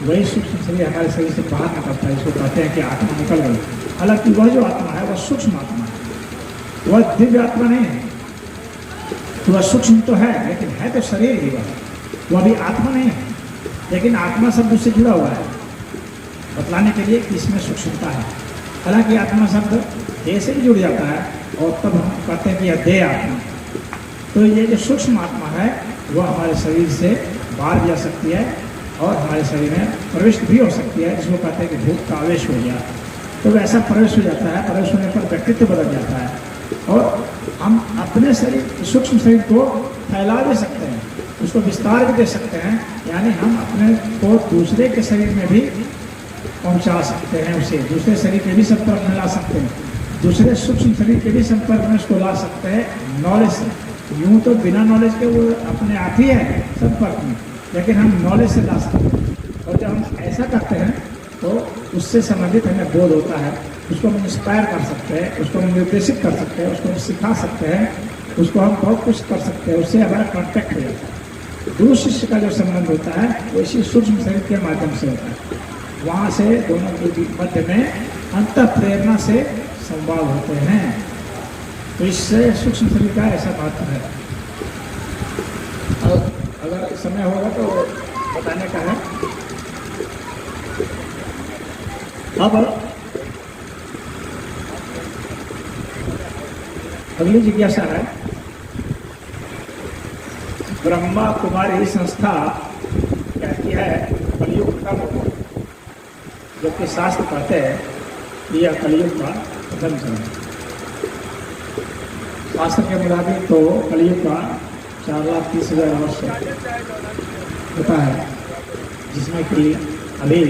वही सूक्ष्म शरीर हमारे शरीर से बाहर निकलता है, इसको कहते हैं कि आत्मा निकल गई। हालांकि वह जो आत्मा है वह सूक्ष्म आत्मा है, वह दिव्य आत्मा नहीं है। वह सूक्ष्म तो है, लेकिन है तो शरीर ही, वह भी आत्मा नहीं है, लेकिन आत्मा शब्द उससे जुड़ा हुआ है, बतलाने के लिए कि इसमें सूक्ष्मता है। हालांकि आत्मा शब्द देह से भी जुड़ जाता है, और तब हम कहते हैं कि यह देह आत्मा। तो ये जो सूक्ष्म आत्मा है वह हमारे शरीर से बाहर जा सकती है, और हमारे शरीर में प्रविष्ट भी हो सकती है, जिसको कहते हैं कि भूत का आवेश हो गया। तो वैसा प्रवेश हो जाता है, प्रवेश होने पर व्यक्तित्व बदल जाता है, और हम अपने शरीर सूक्ष्म शरीर को फैला दे सकते हैं, उसको विस्तार भी दे सकते हैं, यानी हम अपने को दूसरे के शरीर में भी पहुंचा सकते हैं, उसे दूसरे शरीर के भी सब तरफ मिला सकते हैं। दूसरे सूक्ष्म शरीर के भी संपर्क में उसको ला सकते हैं नॉलेज से। यूं तो बिना नॉलेज के वो अपने आप ही है संपर्क में, लेकिन हम नॉलेज से ला सकते हैं। और जब हम ऐसा करते हैं तो उससे संबंधित हमें बोध होता है, उसको हम इंस्पायर कर सकते हैं, उसको हम निर्देशित कर सकते हैं, उसको हम सिखा सकते हैं, उसको हम बहुत कुछ कर सकते हैं, उससे हमारा कॉन्टैक्ट हो जाता है। गुरु शिष्य का जो संबंध होता है वो इसी सूक्ष्म शरीर के माध्यम से होता है। वहाँ से दोनों के मध्य में अंत प्रेरणा से संवाद होते हैं। तो इससे सूक्ष्म शरीर का ऐसा महत्व है। और अगर समय होगा तो बताने का है। अब अगली जिज्ञासा है, ब्रह्मा कुमारी संस्था कहती है कलयुग कब होगा, जबकि शास्त्र कहते हैं कि यह कलयुग का प्रथम चरण है। शास्त्र के मुताबिक तो कलयुग का 4,30,000 वर्ष होता है, जिसमें कि अभी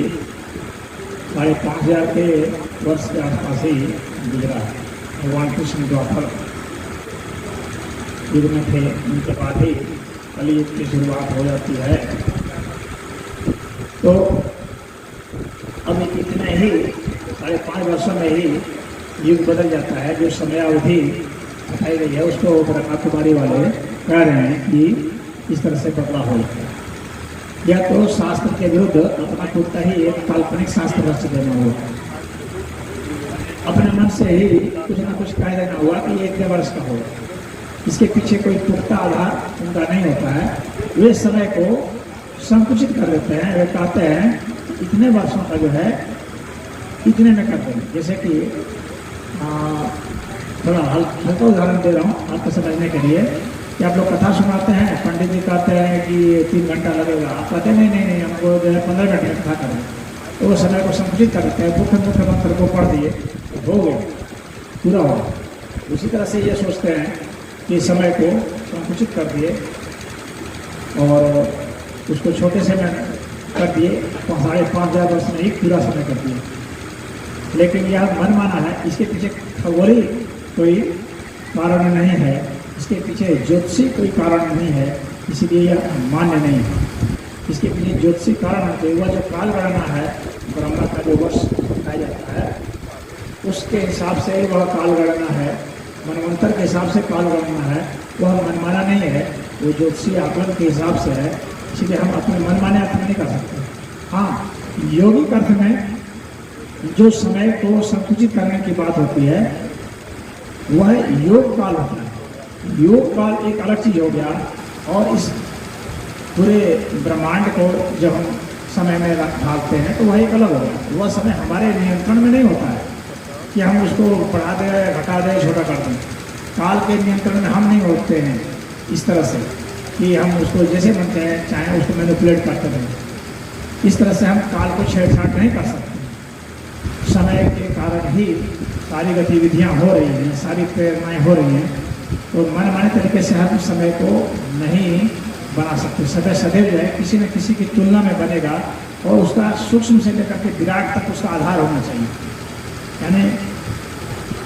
5,500 के वर्ष के आसपास ही गुजरा है। भगवान कृष्ण द्वापर युग में थे, उनके बाद ही कलयुग की शुरुआत हो जाती है। तो अब इतने ही 5.5 वर्षों में ही युग बदल जाता है। जो समय अवधि बताई गई है उसको ब्रह्मा कुमारी वाले कह रहे हैं कि इस तरह से बदलाव हो जाता है। या तो शास्त्र के विरुद्ध अपना खुद का ही एक काल्पनिक शास्त्र रच देना हुआ, अपने मन से ही कुछ ना कुछ कह देना हुआ कि ये इतने वर्ष का होगा। इसके पीछे कोई पुख्ता आधार उनका नहीं होता है। वे समय को संकुचित कर देते हैं। वे कहते हैं इतने वर्षों का जो है इतने में कर देंगे। जैसे कि थोड़ा हल्का उदाहरण दे रहा हूँ आपको समझने के लिए कि आप लोग कथा सुनाते हैं, पंडित जी कहते हैं कि 3 घंटा लगेगा, आप कहते हैं नहीं हमको जो है 15 मिनट में कथा करें। तो वो समय को संकुचित कर देते हैं, मुख्य मंत्र को पढ़ दिए हो गया, पूरा हो गया। उसी तरह से ये सोचते हैं कि समय को संकुचित कर दिए और उसको छोटे समय कर दिए, 5,500 वर्ष में ही पूरा समय कर दिए। लेकिन यह मन माना है, इसके पीछे खगोली कोई कारण नहीं है, इसके पीछे ज्योतिषी कोई कारण नहीं है, इसलिए यह मान्य नहीं है। इसके पीछे ज्योतिषी कारण है। वह जो काल गणना है, ब्रह्मा का जो वर्ष बताया जाता है उसके हिसाब से वह काल गणना है, मनवंतर के हिसाब से काल गणना है, वह मनमाना नहीं है, वो ज्योतिषी आकलन के हिसाब से है। इसलिए हम अपने मनमाने आकलन नहीं कर सकते। हाँ, यौगिक अर्थ में जो समय को संकुचित करने की बात होती है वह योग काल होता है। योग काल एक अलग चीज हो गया और इस पूरे ब्रह्मांड को जब हम समय में ढालते हैं तो वह एक अलग हो गया। वह समय हमारे नियंत्रण में नहीं होता है कि हम उसको बढ़ा दें, घटा दें, छोटा कर दें। काल के नियंत्रण में हम नहीं होते हैं इस तरह से कि हम उसको जैसे बनते हैं चाहे उसको मैनिपुलेट करते रहें। इस तरह से हम काल को छेड़छाड़ नहीं कर सकते। समय के कारण ही सारी गतिविधियां हो रही हैं, सारी प्रेरणाएं हो रही हैं। तो मनमाने तरीके से हम समय को नहीं बना सकते। समय सदैव जो है किसी न किसी की तुलना में बनेगा और उसका सूक्ष्म से लेकर के विराट तक उसका आधार होना चाहिए। यानी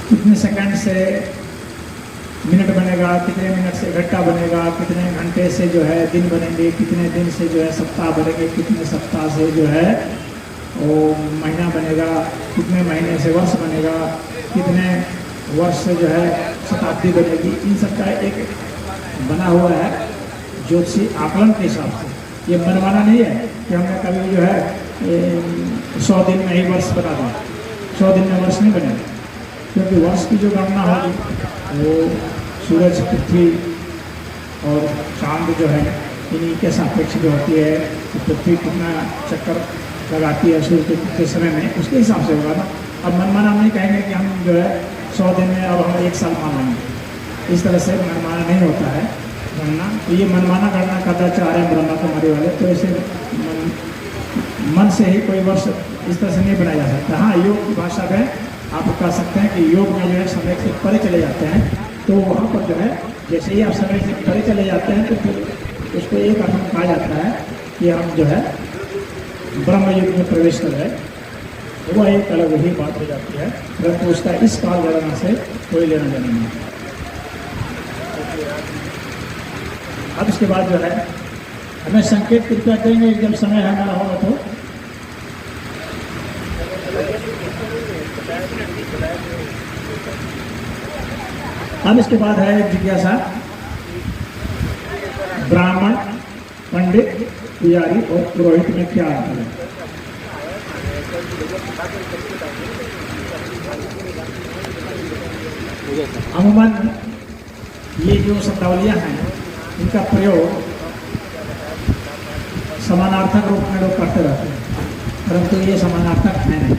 कितने सेकंड से मिनट बनेगा, कितने मिनट से घंटा बनेगा, कितने घंटे से जो है दिन बनेंगे, कितने दिन से जो है सप्ताह बनेंगे, कितने सप्ताह से जो है वो महीना बनेगा, कितने महीने से वर्ष बनेगा, कितने वर्ष से जो है शताब्दी बनेगी। इन सब का एक बना हुआ है ज्योतिषी आकलन के हिसाब से। ये मनमाना नहीं है कि हमने कभी जो है 100 दिन में ही वर्ष बना दिया। 100 दिन में वर्ष नहीं बनेगा, क्योंकि वर्ष की जो गणना होगी वो सूरज, पृथ्वी और चांद जो है इन्हीं के सापेक्ष जो होती है। तो पृथ्वी कितना चक्कर लगाती है सूर्य के समय में, उसके हिसाब से होगा ना। अब मनमाना नहीं कहेंगे कि हम जो है 100 दिन में अब हम 1 साल मान लेंगे। इस तरह से मनमाना नहीं होता है गणना। तो ये मनमाना गणना करना चाह रहे हैं ब्रह्मा कुमारी वाले, तो ऐसे मन से ही कोई वर्ष इस तरह से नहीं बनाया जा सकता। हाँ, योग की भाषा में आप कह सकते हैं कि योग में जो है समय से परे चले जाते हैं, तो वहाँ पर जो है जैसे ही आप समय से परे चले जाते हैं तो फिर उसको एक अर्थ कहा जाता है कि हम जो है ब्रह्म युग में प्रवेश कर रहे हैं। वह एक अलग ही बात हो जाती है, परंतु उसका इस काल गणना से कोई लेना देना नहीं। अब इसके बाद जो है हमें संकेत कृपया देंगे जब समय हमारा होगा तो। अब इसके बाद है जिज्ञासा, ब्राह्मण, पंडित, पुजारी और पुरोहित में क्या अंतर है? अमूमन ये जो शब्दावलियां हैं इनका प्रयोग समानार्थक रूप में लोग करते रहते हैं, परंतु ये समानार्थक है नहीं।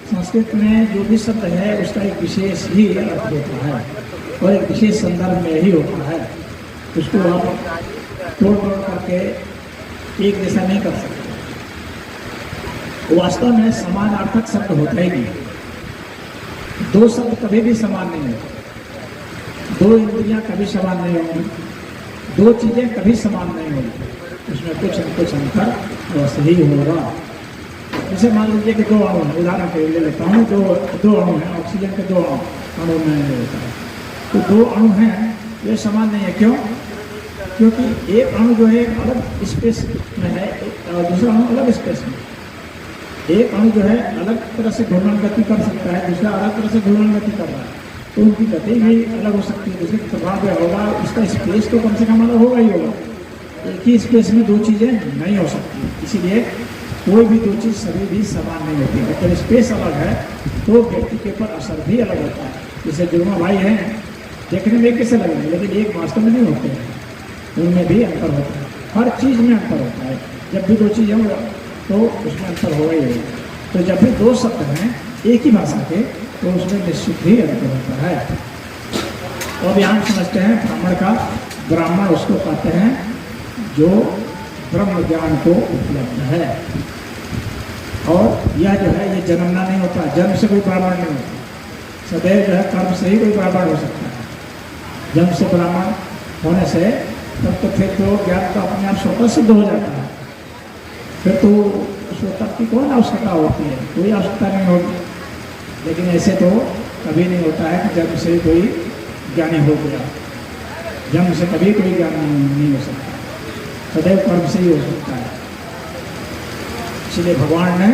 संस्कृत में जो भी शब्द है उसका एक विशेष ही अर्थ होता है और एक विशेष संदर्भ में ही होता है। उसको आप तोड़ तोड़ करके एक जैसा नहीं कर सकते। वास्तव में समानार्थक शब्द होता ही नहीं। दो शब्द कभी भी समान नहीं होते, दो इंद्रियां कभी समान नहीं होंगी, दो चीजें कभी समान नहीं होंगी, उसमें कुछ न कुछ अंतर अवश्य ही होगा। जैसे मान लीजिए कि दो अणु हैं, उदाहरण के लिए ले लेता हूँ, दो अणु हैं, ऑक्सीजन के दो अणु में होता है, तो दो अणु हैं ये समान नहीं है। क्यों? क्योंकि एक अणु जो है अलग स्पेस में है और दूसरा अणु अलग स्पेस में। एक अणु जो है अलग तरह से घूर्णन गति कर सकता है, दूसरा अलग तरह से घूर्णन गति कर रहा है, तो उनकी गति भी अलग हो सकती है। दूसरे प्रभाव में होगा, उसका स्पेस तो कम से कम अलग होगा ही होगा। एक ही स्पेस में दो चीज़ें नहीं हो सकती, इसीलिए कोई भी दो चीज़ सभी भी समान नहीं होती। अगर स्पेस अलग है तो व्यक्ति के ऊपर असर भी अलग होता है। जैसे जुड़वा भाई हैं, देखने में कैसे लग रहे हैं लेकिन एक वास्तव में नहीं होते हैं, उनमें भी अंतर होता है। हर चीज़ में अंतर होता है। जब भी दो चीज़ें होगा तो उसमें अंतर होगा ही होगा। तो जब भी दो शब्द हैं एक ही भाषा के तो उसमें निश्चित ही अंतर होता है। तो अब यहाँ समझते हैं ब्राह्मण का। ब्राह्मण उसको कहते हैं जो ब्रह्म ज्ञान को उपलब्ध है। और यह जो है ये जन्मना नहीं होता, जन्म से कोई ब्राह्मण नहीं होता। सदैव जो है कर्म से ही कोई ब्राह्मण हो सकता है। जन्म से ब्राह्मण होने से तब तो फिर तो ज्ञान का अपने आप स्वतः सिद्ध हो जाता है। फिर तो उसको तब की कौन आवश्यकता होती है? कोई आवश्यकता नहीं होगी। लेकिन ऐसे तो कभी नहीं होता है कि जन्म से कोई ज्ञानी हो गया। जन्म से कभी कोई ज्ञान नहीं हो सकता, सदैव कर्म से ही हो सकता है। इसलिए भगवान ने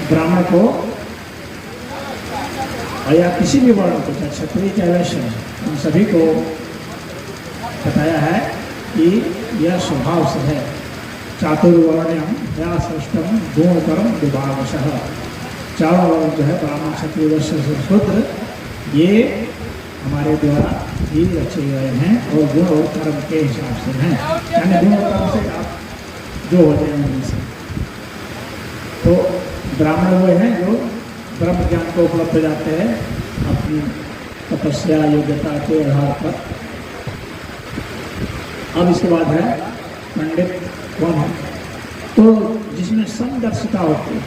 ब्राह्मण को या किसी भी वर्ण को, चाहे क्षत्रिय चाहे वैश्य, उन सभी को बताया है कि यह स्वभाव से है। चातुर्वर्ण्यम या सृष्टम गुण कर्म विभागशः। चारों वर्ण जो है ब्राह्मण क्षत्रिय वैश्य शूद्र, ये हमारे द्वारा ही रचे गए हैं और गुण और कर्म के हिसाब से हैं। यानी गुण और कर्म से आप जो हो जाए उनमें से। तो ब्राह्मण वो हैं जो ब्रह्म ज्ञान को उपलब्ध हो जाते हैं अपनी तपस्या योग्यता के आधार पर। अब इसके बाद है पंडित कौन है? तो जिसमें समदर्शिता होती है,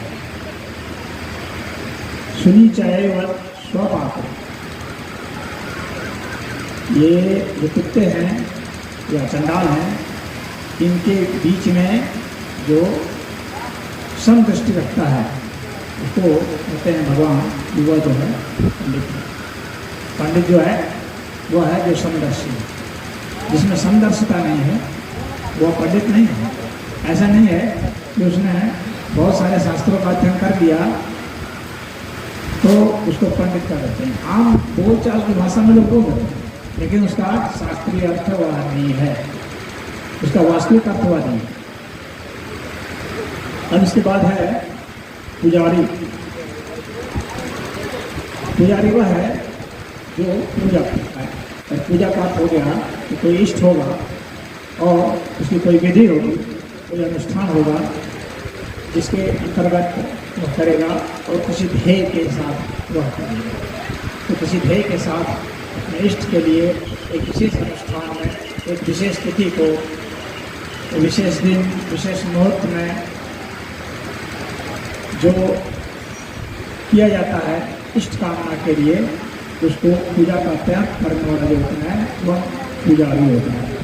सुनी चाहे वह स्वपाक। ये जो कुत्ते हैं या चंडाल हैं, इनके बीच में जो समदृष्टि रखता है उसको कहते हैं भगवान। युवा जो है पंडित, पंडित जो है वह है जो समदर्शी है। जिसमें समदर्शिता नहीं है वह पंडित नहीं है। ऐसा नहीं है कि उसने बहुत सारे शास्त्रों का अध्ययन कर लिया तो उसको पंडित कर देते हैं। आम बोलचाल की भाषा में लोग बोल देते हैं, लेकिन उसका शास्त्रीय अर्थ वह नहीं है, उसका वास्तविक अर्थ वह नहीं है। अब इसके बाद है पुजारी। पुजारी वह है जो पूजा करता है। और पूजा पाठ हो गया तो कोई इष्ट होगा और उसकी कोई विधि होगी, कोई अनुष्ठान होगा जिसके अंतर्गत वह करेगा और किसी ध्येय के साथ वह करेगा। तो किसी ध्येय के साथ अपने इष्ट के लिए एक विशेष अनुष्ठान में, एक विशेष तिथि को, विशेष दिन, विशेष मुहूर्त में जो किया जाता है इष्ट कामना के लिए, उसको पूजा का त्याग करने वाला जो होता है वह पुजारी होता है।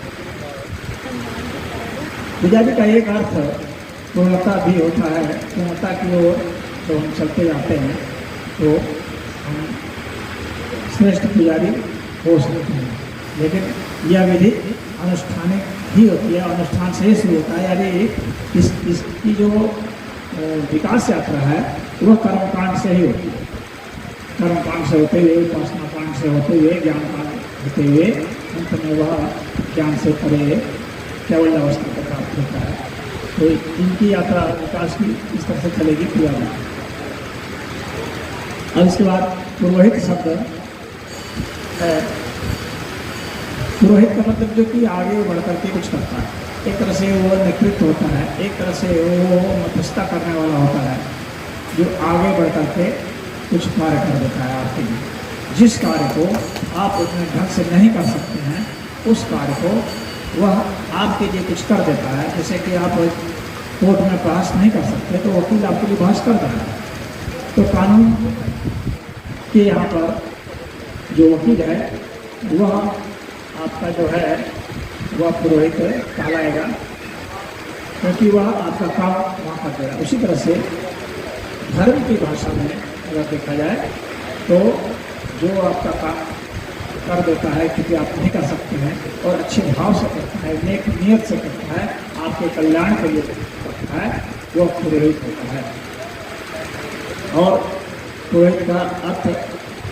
पुजारी का एक अर्थ पूर्णता भी होता है, पूर्णता की ओर जब हम चलते जाते हैं तो हम श्रेष्ठ पुजारी हो सकते हैं। लेकिन यह विधि अनुष्ठानिक ही होती है, अनुष्ठान से ही शुरू होता है। यानी इसकी जो विकास यात्रा है वह कर्मकांड से ही होती है। कर्मकांड से होते हुए, उपासना कांड से होते हुए, ज्ञान कांड होते हुए अंत में वह ज्ञान से परे केवल अवस्था को प्राप्त होता है। तो इनकी यात्रा विकास की इस तरह से चलेगी पूरा। अब इसके बाद पुरोहित शब्द है। पुरोहित का मतलब जो कि आगे बढ़ करके कुछ करता है। एक तरह से वो नेतृत्व होता है, एक तरह से वो मध्यस्थता करने वाला होता है, जो आगे बढ़ करके कुछ कार्य कर देता है आपके लिए। जिस कार्य को आप अपने ढंग से नहीं कर सकते हैं, उस कार्य को वह आपके लिए कुछ कर देता है। जैसे कि आप कोर्ट में बहस नहीं कर सकते तो वकील आपके लिए बहस कर देता है। तो कानून के यहाँ पर जो वकील है वह आपका जो है वह पुरोहित कहलाएगा, क्योंकि वह आपका काम वहाँ कर देगा। उसी तरह से धर्म की भाषा में अगर देखा जाए तो जो आपका काम कर देता है क्योंकि आप नहीं कर सकते हैं और अच्छे भाव से करता है, नेक नियत से करता है, आपके कल्याण के लिए करता है, वह पुरोहित होता है। और पुरोहित का अर्थ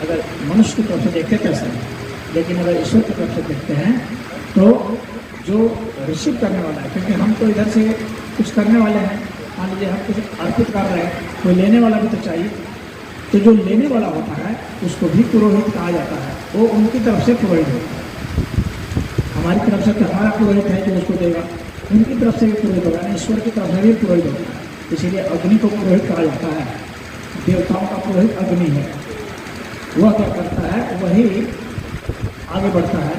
अगर मनुष्य की तरफ से देखते कैसे है, लेकिन अगर ईश्वर की तरफ से देखते हैं तो जो रिसीव करने वाला है, क्योंकि हम तो इधर से कुछ करने वाले हैं, मान लीजिए हम कुछ अर्पित कर रहे हैं, कोई लेने वाला भी तो चाहिए। तो जो लेने वाला होता है उसको भी पुरोहित कहा जाता है, वो उनकी तरफ से पुरोहित होता है। हमारी तरफ से तो हमारा पुरोहित है जो उसको देगा, उनकी तरफ से भी पुरोहित होगा, ईश्वर की तरफ से भी पुरोहित होता है। इसीलिए अग्नि को पुरोहित कहा जाता है। देवताओं का पुरोहित अग्नि है। वह क्या करता है, वही आगे बढ़ता है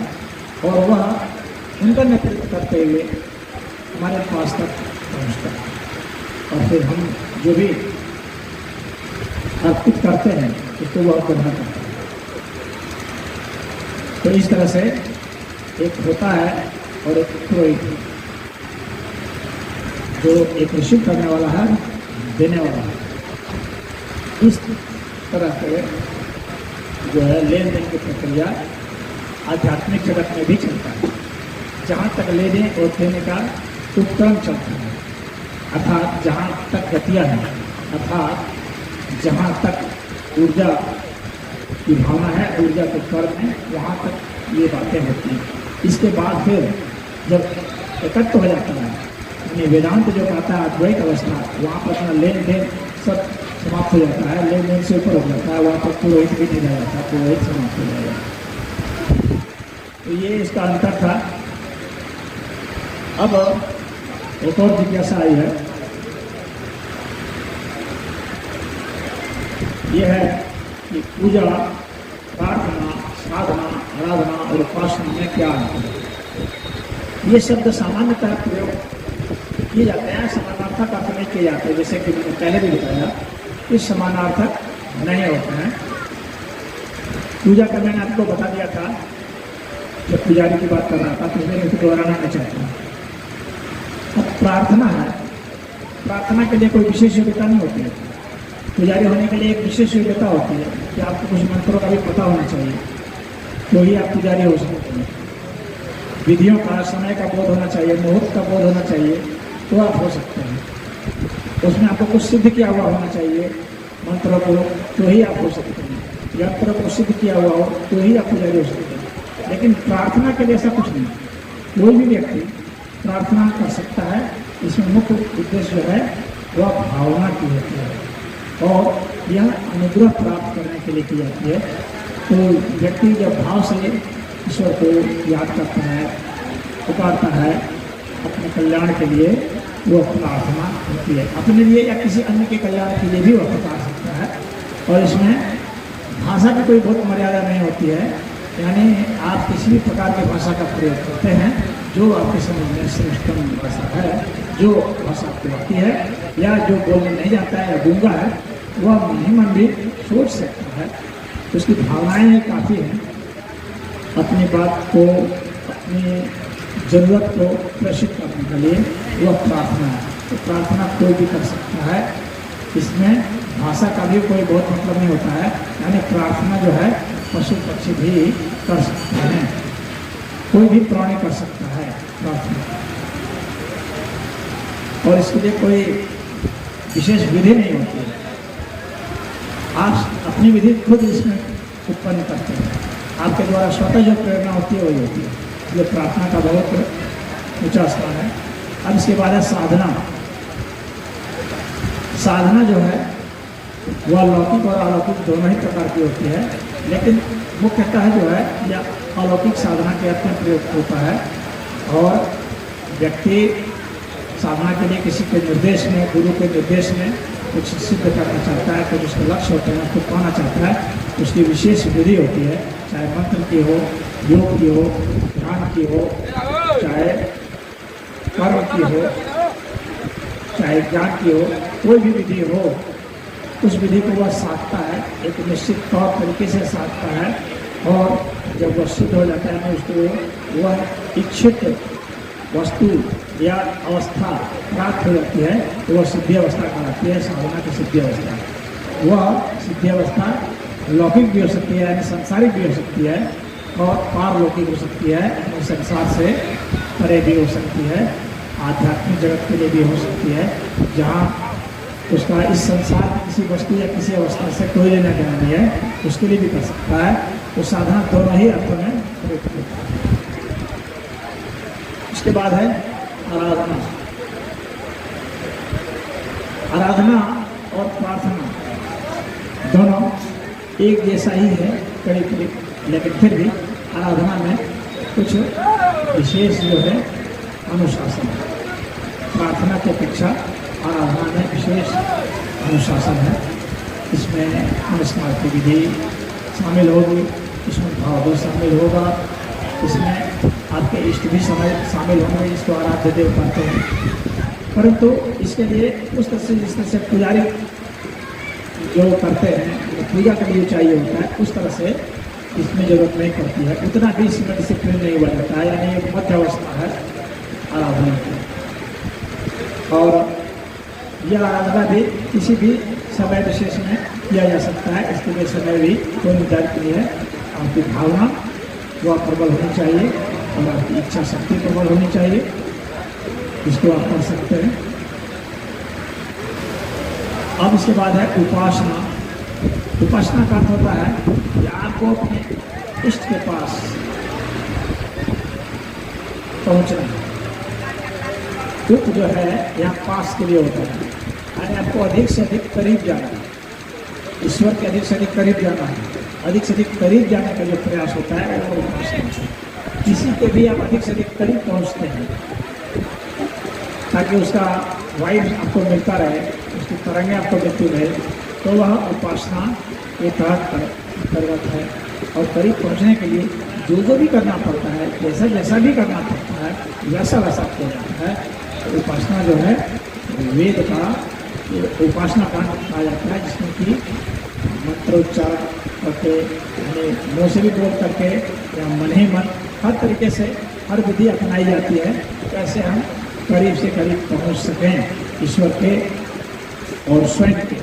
और वह उनका नेतृत्व करते हुए हमारे पास तक पहुँचता है और फिर हम जो भी अर्पित करते हैं उसको वह ग्रहण करता है। तो इस तरह से एक होता है और एक पुरोहित जो एक रिसीव करने वाला है, देने वाला है। इस तरह से जो है लेन देन की प्रक्रिया आध्यात्मिक जगत में भी चलता है। जहाँ तक लेने और देने का उपक्रम चलता है, अर्थात जहाँ तक गतियाँ हैं, अर्थात जहाँ तक ऊर्जा की भावना है, ऊर्जा के कर्म है, वहाँ तक ये बातें होती हैं। इसके बाद फिर जब एकत्र हो जाता है, यानी वेदांत जो कहता है अद्वैत अवस्था, वहाँ पर अपना लेन देन सब समाप्त हो जाता है, लेन देन से ऊपर हो जाता है, वहाँ पर पुरोहित भी नहीं रह जाता, पुरोहित समाप्त हो जाएगा। तो ये इसका अंतर था। अब एक और जिज्ञासा आई है, यह है कि पूजा, प्रार्थना, साधना, आराधना और उपासना में क्या अंतर है। ये शब्द सामान्यतः प्रयोग किए जाते हैं, समानार्थक अर्थ में किए जाते हैं। जैसे कि मैंने पहले भी बताया, इस समानार्थक नहीं होते हैं। पूजा का मैंने आपको बता दिया था, जब पुजारी की बात कर रहा था, तो मैं इसको दोहराना नहीं चाहता। अब प्रार्थना है, प्रार्थना के लिए कोई विशेष योग्यता नहीं होती है। पुजारी होने के लिए एक विशेष योग्यता होती है कि आपको कुछ मंत्रों का भी पता होना चाहिए, तो ही आप पुजारी हो सकते हैं। विधियों का, समय का बोध होना चाहिए, मुहूर्त का बोध होना चाहिए, तो आप हो सकते हैं। उसमें आपको कुछ सिद्ध किया हुआ होना चाहिए मंत्रों को, तो ही आप हो सकते हैं। यंत्रों को सिद्ध किया हुआ हो तो ही आप पुजारी हो सकते हैं। लेकिन प्रार्थना के लिए ऐसा कुछ नहीं। कोई भी व्यक्ति प्रार्थना कर सकता है। इसमें मुख्य उद्देश्य जो है वह भावना की होती है और यह अनुग्रह प्राप्त करने के लिए की जाती है। तो व्यक्ति जब भाव से ईश्वर को याद करता है, पुकारता है अपने कल्याण के लिए, वो प्रार्थना होती है। अपने लिए या किसी अन्य के कल्याण के लिए भी वह पुकार सकता है। और इसमें भाषा की कोई बहुत मर्यादा नहीं होती है, यानी आप किसी भी प्रकार की भाषा का प्रयोग करते हैं जो आपके समझ में श्रेष्ठतम भाषा है, जो भाषा आपको आती है, या जो बोलने नहीं जाता है या गूंगा है, वह मन ही मन भी सोच सकता है। उसकी भावनाएं ही काफ़ी हैं अपनी बात को, अपनी ज़रूरत को प्रेषित करने के लिए। वह प्रार्थना है। तो प्रार्थना कोई भी कर सकता है। इसमें भाषा का भी कोई बहुत मतलब नहीं होता है, यानी प्रार्थना जो है पशु पक्षी भी कर सकते हैं, कोई भी प्राणी कर सकता है प्रार्थना, और इसके लिए कोई विशेष विधि नहीं होती है। आप अपनी विधि खुद इसमें उत्पन्न करते हैं, आपके द्वारा स्वतः जो प्रेरणा होती है वही होती है। ये प्रार्थना का बहुत ऊंचा स्थान है। अब इसके बाद है साधना। साधना जो है वह लौकिक और अलौकिक दोनों ही प्रकार की होती है, लेकिन मुख्यतः जो है यह अलौकिक साधना के अर्थ में प्रयोग होता है। और व्यक्ति साधना के लिए किसी के निर्देश में, गुरु के निर्देश में कुछ सिद्ध करना चाहता है, कुछ उसके लक्ष्य होते हैं, उसको पाना चाहता है, उसकी विशेष विधि होती है, चाहे मंत्र की हो, योग की हो, ध्यान की हो, चाहे कर्म की हो, चाहे ज्ञान की हो, कोई भी विधि हो, उस विधि को वह साधता है, एक निश्चित तौर तरीके से साधता है, और जब वह सिद्ध हो जाता है उसको वह इच्छित वस्तु या अवस्था प्राप्त हो जाती है, तो वह सिद्धि अवस्था कहलाती है, साधना की सिद्धि अवस्था। वह सिद्धि अवस्था लौकिक भी हो सकती है, यानी सांसारिक भी हो सकती है, और पारलौकिक हो सकती है, यानी संसार से परे भी हो सकती है, आध्यात्मिक जगत के लिए भी हो सकती है, जहाँ उसका इस संसार की किसी वस्तु या किसी अवस्था से कोई लेना देना नहीं है, उसके लिए भी कर सकता है। तो साधना दोनों ही अर्थों में प्रयुक्त होता है। इसके बाद है आराधना। आराधना और प्रार्थना दोनों एक जैसा ही है करीब करीब, लेकिन फिर भी आराधना में कुछ विशेष जो है अनुशासन है। प्रार्थना की अपेक्षा आराधना में विशेष अनुशासन है। इसमें अनुस्मार की विधि शामिल होगी, इसमें भाव भी शामिल होगा, इसमें आपके इष्ट भी शामिल होंगे, इसको आराध्य देव कहते हैं। परंतु इसके लिए उस तरह से जिस तरह से पुजारी जो करते हैं, जो पूजा के लिए चाहिए होता है, उस तरह से इसमें जरूरत नहीं पड़ती है, उतना भी इसमें डिसिप्लिन नहीं बनता है, यानी एक मध्य अवस्था है आराधना की। और यह आराधना भी किसी भी समय विशेष में किया जा सकता है, इसके लिए समय भी कोई निर्धारित नहीं है। आपकी भावना वह प्रबल होनी चाहिए और आपकी इच्छा शक्ति प्रबल होनी चाहिए, इसको आप कर सकते हैं। अब इसके बाद है उपासना। उपासना का अर्थ होता है कि आपको अपने इष्ट के पास पहुंचना है। उप जो है यहाँ पास के लिए होता है, यानी आपको अधिक से अधिक करीब जाना है, ईश्वर के अधिक से अधिक करीब जाना है। अधिक से अधिक करीब जाने का जो प्रयास होता है वो उपासना है। किसी के भी आप अधिक से अधिक करीब पहुंचते हैं ताकि उसका वाइब आपको मिलता रहे, उसकी तरंगें आपको मिलती रहे, तो वह उपासना के तहत अंतर्गत है। और करीब पहुंचने के लिए जो भी करना पड़ता है, जैसा जैसा भी करना पड़ता है, वैसा वैसा किया जाता है। तो उपासना जो है वेद का उपासना कांड कहा जाता है, जिसमें कि मंत्रोच्चारण करके, यानी मुँह से भी बोल करके या मन ही मन, हर तरीके से हर विधि अपनाई जाती है, कैसे हम करीब से करीब पहुंच सकें ईश्वर के और स्वयं के।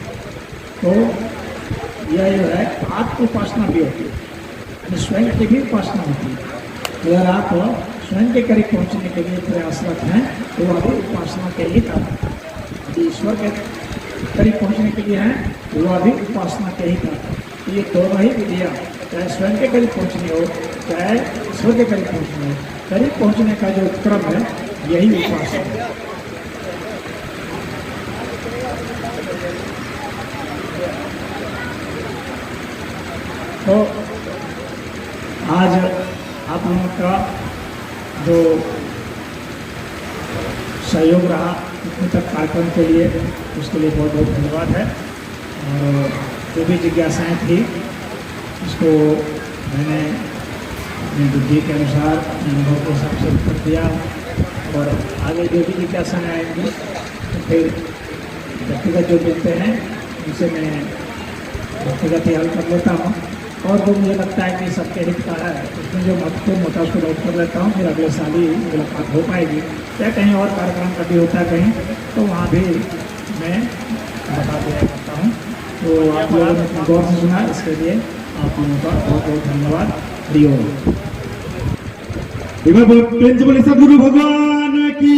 तो यह जो है आत्म उपासना भी होती है, यानी स्वयं की भी उपासना होती है। अगर आप स्वयं के करीब पहुंचने के लिए प्रयासरत हैं तो वह भी उपासना के ही कारण है। यदि ईश्वर के करीब पहुंचने के लिए हैं तो वह भी उपासना के ही कारण है। तो ये दोनों ही विधियाँ, चाहे स्वयं के करीब पहुंचनी हो, चाहे ईश्वर के करीब पहुंचनी हो, करीब पहुंचने का जो क्रम है यही उपासना है। तो आज आप लोगों का जो सहयोग रहा इतने तक कार्यक्रम के लिए, उसके लिए बहुत बहुत धन्यवाद है। और जो भी जिज्ञासाएँ थी उसको मैंने अपनी बुद्धि के अनुसार, अपने अनुभव के हिसाब से उत्तर दिया। और आगे जो भी जिज्ञासाएँ आएंगी तो फिर व्यक्तिगत जो मिलते हैं उनसे मैं व्यक्तिगत ही हल कर लेता हूँ। और जो मुझे लगता है कि सबके हित का है, उसमें जो महत्वपूर्ण होता है उसको नोट कर लेता हूँ, फिर अगले साल ही मुलाकात हो पाएगी, या कहीं और कार्यक्रम कभी होता है कहीं, तो वहाँ भी मैं बता दिया करता हूँ। तो आप लोगों ने इतना गौर से सुना, इसके लिए आप लोगों का बहुत बहुत धन्यवाद। हरिओम। प्रिंसिपल सदगुरु भगवान की